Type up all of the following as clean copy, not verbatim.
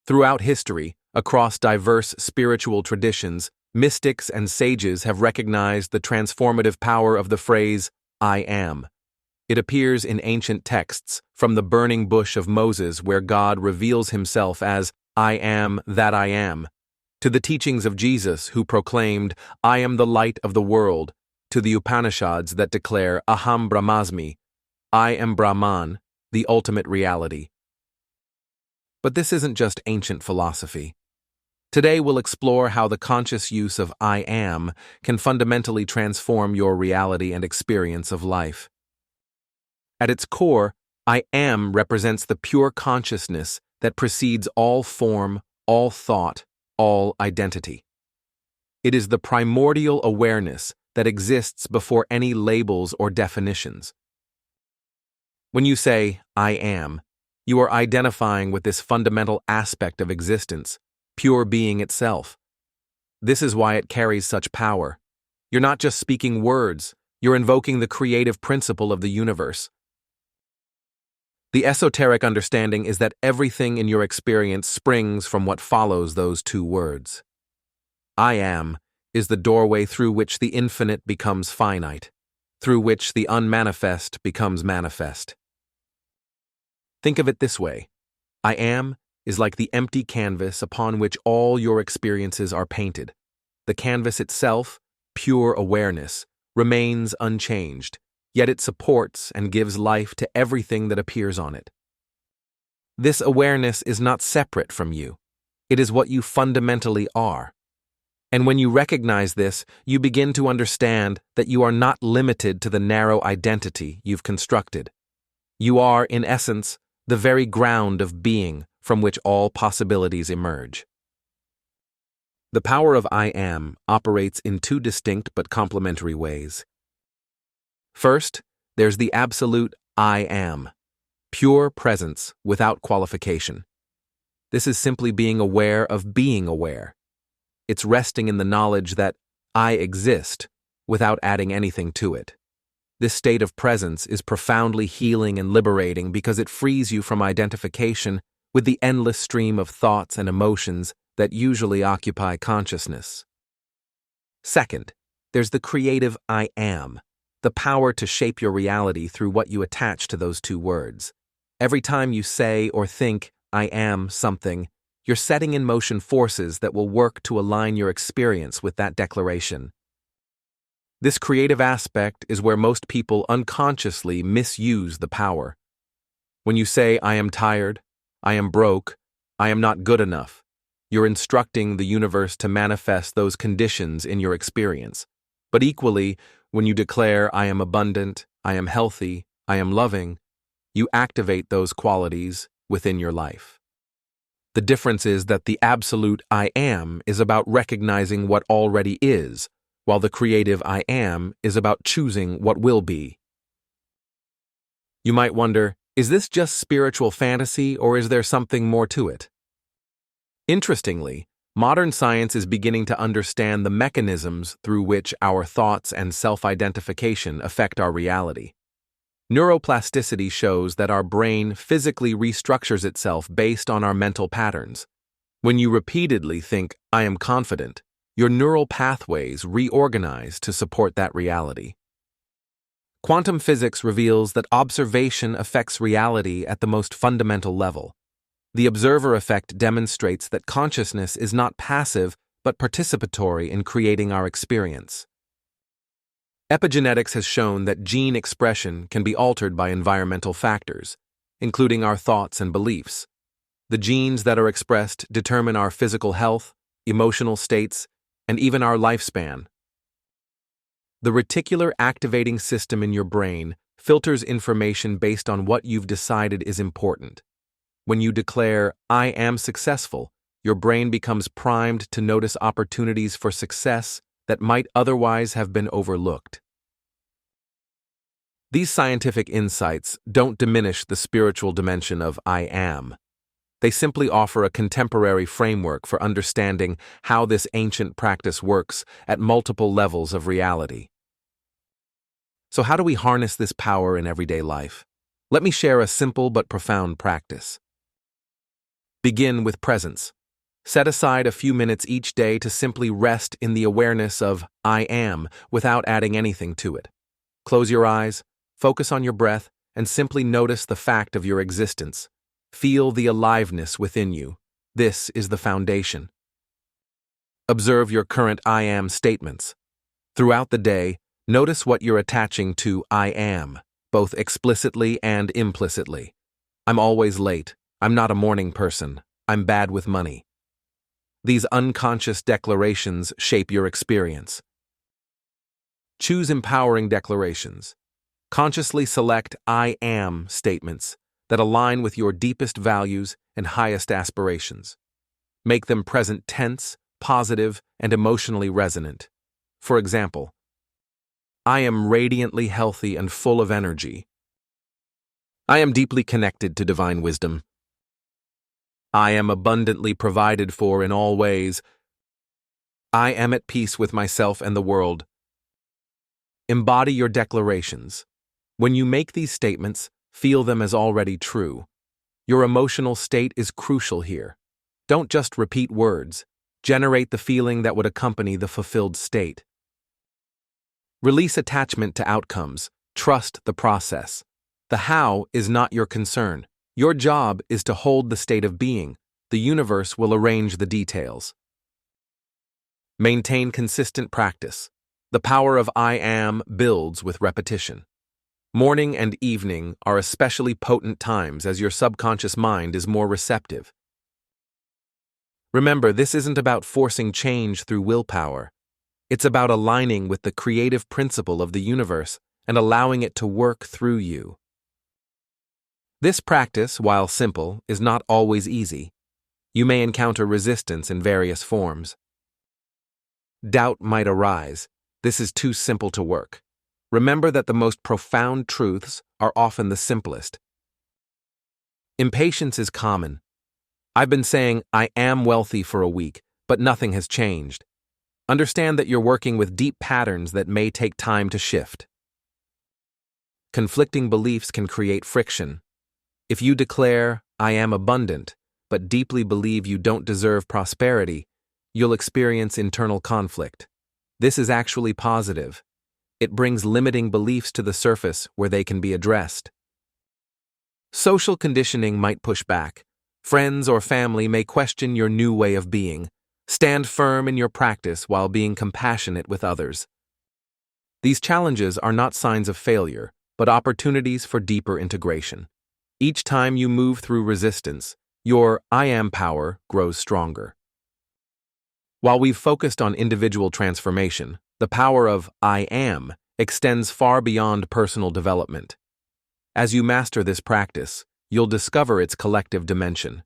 Throughout history, across diverse spiritual traditions, mystics and sages have recognized the transformative power of the phrase, I am. It appears in ancient texts, from the burning bush of Moses where God reveals himself as, I am that I am, to the teachings of Jesus who proclaimed, I am the light of the world, to the Upanishads that declare, Aham Brahmasmi, I am Brahman, the ultimate reality. But this isn't just ancient philosophy. Today we'll explore how the conscious use of I am can fundamentally transform your reality and experience of life. At its core, I am represents the pure consciousness that precedes all form, all thought, all identity. It is the primordial awareness that exists before any labels or definitions. When you say, I am, you are identifying with this fundamental aspect of existence, pure being itself. This is why it carries such power. You're not just speaking words, you're invoking the creative principle of the universe. The esoteric understanding is that everything in your experience springs from what follows those two words. I am is the doorway through which the infinite becomes finite, through which the unmanifest becomes manifest. Think of it this way. I am is like the empty canvas upon which all your experiences are painted. The canvas itself, pure awareness, remains unchanged, yet it supports and gives life to everything that appears on it. This awareness is not separate from you. It is what you fundamentally are. And when you recognize this, you begin to understand that you are not limited to the narrow identity you've constructed. You are, in essence, the very ground of being from which all possibilities emerge. The power of I am operates in two distinct but complementary ways. First, there's the absolute I am, pure presence without qualification. This is simply being aware of being aware. It's resting in the knowledge that I exist without adding anything to it. This state of presence is profoundly healing and liberating because it frees you from identification with the endless stream of thoughts and emotions that usually occupy consciousness. Second, there's the creative I am, the power to shape your reality through what you attach to those two words. Every time you say or think, I am something, you're setting in motion forces that will work to align your experience with that declaration. This creative aspect is where most people unconsciously misuse the power. When you say, I am tired, I am broke, I am not good enough, you're instructing the universe to manifest those conditions in your experience. But equally, when you declare, I am abundant, I am healthy, I am loving, you activate those qualities within your life. The difference is that the absolute I am is about recognizing what already is, while the creative I am is about choosing what will be. You might wonder, is this just spiritual fantasy or is there something more to it? Interestingly, modern science is beginning to understand the mechanisms through which our thoughts and self-identification affect our reality. Neuroplasticity shows that our brain physically restructures itself based on our mental patterns. When you repeatedly think, I am confident, your neural pathways reorganize to support that reality. Quantum physics reveals that observation affects reality at the most fundamental level. The observer effect demonstrates that consciousness is not passive but participatory in creating our experience. Epigenetics has shown that gene expression can be altered by environmental factors, including our thoughts and beliefs. The genes that are expressed determine our physical health, emotional states, and even our lifespan. The reticular activating system in your brain filters information based on what you've decided is important. When you declare, I am successful, your brain becomes primed to notice opportunities for success that might otherwise have been overlooked. These scientific insights don't diminish the spiritual dimension of I am. They simply offer a contemporary framework for understanding how this ancient practice works at multiple levels of reality. So how do we harness this power in everyday life? Let me share a simple but profound practice. Begin with presence. Set aside a few minutes each day to simply rest in the awareness of I am without adding anything to it. Close your eyes, focus on your breath, and simply notice the fact of your existence. Feel the aliveness within you. This is the foundation. Observe your current I am statements. Throughout the day, notice what you're attaching to I am, both explicitly and implicitly. I'm always late. I'm not a morning person. I'm bad with money. These unconscious declarations shape your experience. Choose empowering declarations. Consciously select I am statements that align with your deepest values and highest aspirations. Make them present tense, positive, and emotionally resonant. For example, I am radiantly healthy and full of energy. I am deeply connected to divine wisdom. I am abundantly provided for in all ways. I am at peace with myself and the world. Embody your declarations. When you make these statements, feel them as already true. Your emotional state is crucial here. Don't just repeat words. Generate the feeling that would accompany the fulfilled state. Release attachment to outcomes. Trust the process. The how is not your concern. Your job is to hold the state of being. The universe will arrange the details. Maintain consistent practice. The power of I am builds with repetition. Morning and evening are especially potent times as your subconscious mind is more receptive. Remember, this isn't about forcing change through willpower. It's about aligning with the creative principle of the universe and allowing it to work through you. This practice, while simple, is not always easy. You may encounter resistance in various forms. Doubt might arise. This is too simple to work. Remember that the most profound truths are often the simplest. Impatience is common. I've been saying I am wealthy for a week, but nothing has changed. Understand that you're working with deep patterns that may take time to shift. Conflicting beliefs can create friction. If you declare, I am abundant, but deeply believe you don't deserve prosperity, you'll experience internal conflict. This is actually positive. It brings limiting beliefs to the surface where they can be addressed. Social conditioning might push back. Friends or family may question your new way of being. Stand firm in your practice while being compassionate with others. These challenges are not signs of failure, but opportunities for deeper integration. Each time you move through resistance, your I am power grows stronger. While we've focused on individual transformation, the power of I am extends far beyond personal development. As you master this practice, you'll discover its collective dimension.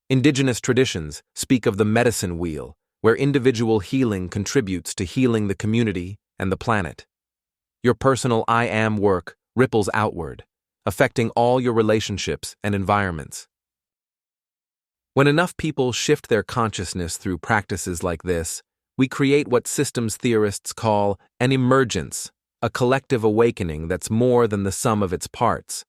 Indigenous traditions speak of the medicine wheel, where individual healing contributes to healing the community and the planet. Your personal I am work ripples outward, affecting all your relationships and environments. When enough people shift their consciousness through practices like this, we create what systems theorists call an emergence, a collective awakening that's more than the sum of its parts.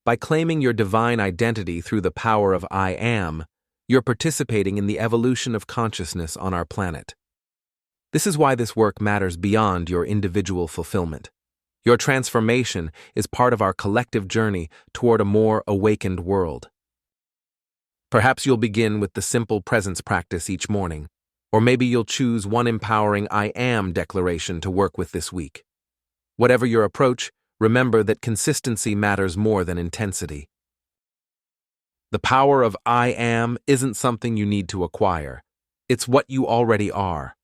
By claiming your divine identity through the power of I am, you're participating in the evolution of consciousness on our planet. This is why this work matters beyond your individual fulfillment. Your transformation is part of our collective journey toward a more awakened world. Perhaps you'll begin with the simple presence practice each morning, or maybe you'll choose one empowering I am declaration to work with this week. Whatever your approach, remember that consistency matters more than intensity. The power of I am isn't something you need to acquire. It's what you already are.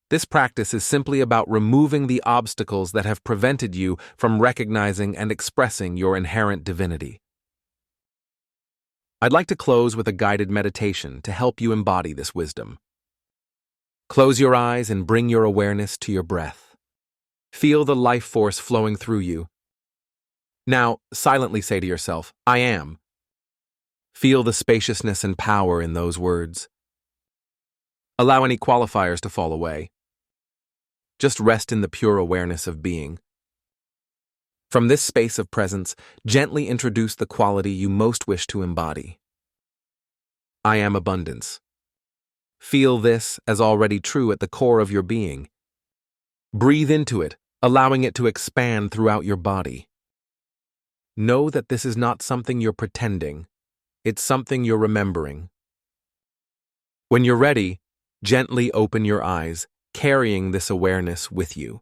This practice is simply about removing the obstacles that have prevented you from recognizing and expressing your inherent divinity. I'd like to close with a guided meditation to help you embody this wisdom. Close your eyes and bring your awareness to your breath. Feel the life force flowing through you. Now, silently say to yourself, I am. Feel the spaciousness and power in those words. Allow any qualifiers to fall away. Just rest in the pure awareness of being. From this space of presence, gently introduce the quality you most wish to embody. I am abundance. Feel this as already true at the core of your being. Breathe into it, allowing it to expand throughout your body. Know that this is not something you're pretending, it's something you're remembering. When you're ready, gently open your eyes, carrying this awareness with you.